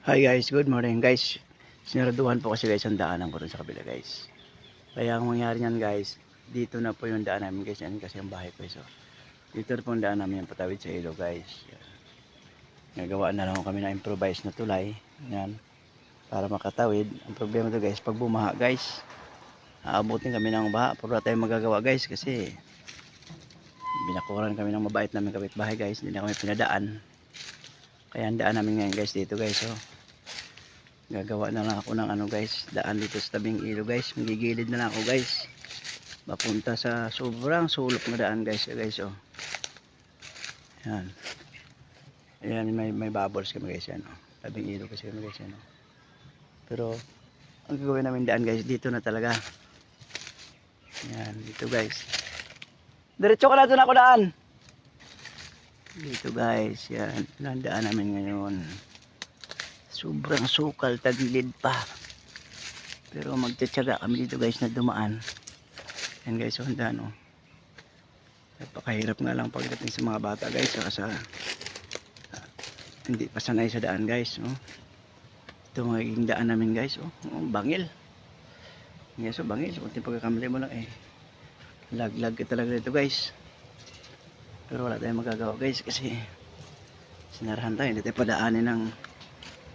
Hi guys, good morning guys. Sinaraduhan po kasi guys ang daanan ko rin sa kabila guys. Kaya ang mangyari niyan guys, dito na po yung daan namin guys. Yan kasi ang bahay ko so. Dito na po ang daan namin yung patawid sa ilog guys. Yan. Nagawa na lang kami na improvise na tulay. Yan. Para makatawid. Ang problema to guys, pag bumaha guys, aabutin kami ng baha. Pero wala tayong magagawa guys kasi binakuran kami ng mabait namin kapitbahay guys. Hindi na kami pinadaan. Kaya ang daan namin ngayon guys dito guys oh. Gagawa na lang ako ng ano guys, daan dito sa tabing ilog guys. Magigilid na lang ako guys. Papunta sa sobrang sulok na daan guys oh. Yan. Ayan may bubbles kami guys yan oh. Tabing ilog kasi kami guys yan oh. Pero ang gagawin namin daan guys dito na talaga. Yan dito guys. Diretso ka na doon ako daan. Dito guys, yan. Landaan namin ngayon. Sobrang sukal, tagilid pa. Pero magtsatsaga kami dito guys na dumaan. Yan guys, so handa no. Napakahirap nga lang pagdating sa mga bata guys. Saka sa hindi pa sanay sa daan guys. No? Ito magiging daan namin guys. Oh, bangil. Yes, so bangil. Kunting pagkakamali mo lang eh. Lag-lag ka talaga dito guys. Pero wala tayong magagawa guys kasi sinarahan tayo. Hindi tayo padaanin ng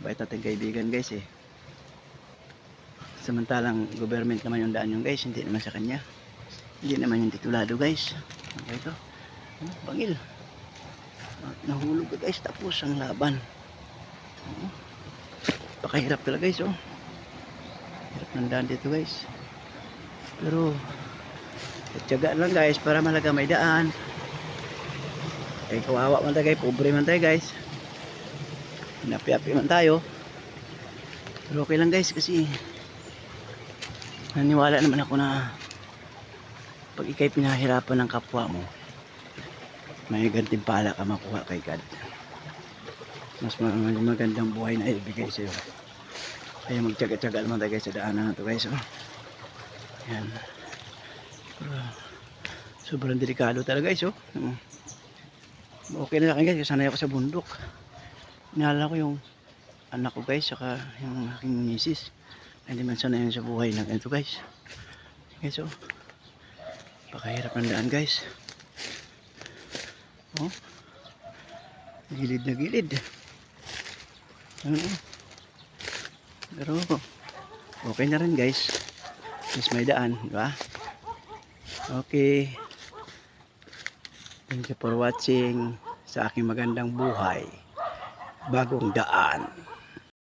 bait natin kaibigan guys eh. Samantalang government naman yung daan yung guys. Hindi naman sa kanya. Hindi naman yung titulado guys. Okay ito. Bangil. Nahulog ka guys. Tapos ang laban. Pakahirap talaga guys oh. Hirap ng daan dito guys. Pero tiyaga lang guys para malaga may daan. Eh kawawa man tayo guys, pobre man tayo guys. Hinapi-api man tayo. Pero okay lang guys kasi naniwala naman ako na pag ikay pinahirapan ng kapwa mo, may gantimpala ka makuha kay God. Mas magandang buhay na ibigay sa'yo. Kaya magtyaga-tyaga naman tayo guys sa daanan na ito guys. Oh. Yan. Sobrang delikado talaga guys. Oh. Okay na akin guys, sanay ako sa bundok. Inaalala ko yung anak ko guys, saka yung aking misis. Hindi man sanay sa buhay na ganito guys. Guys oh, pakahirap ng daan guys. Oh, gilid na gilid. Ano? Pero okay na rin guys. Mas may daan, di ba? Okay. Thank you for watching sa aking magandang buhay. Bagong daan.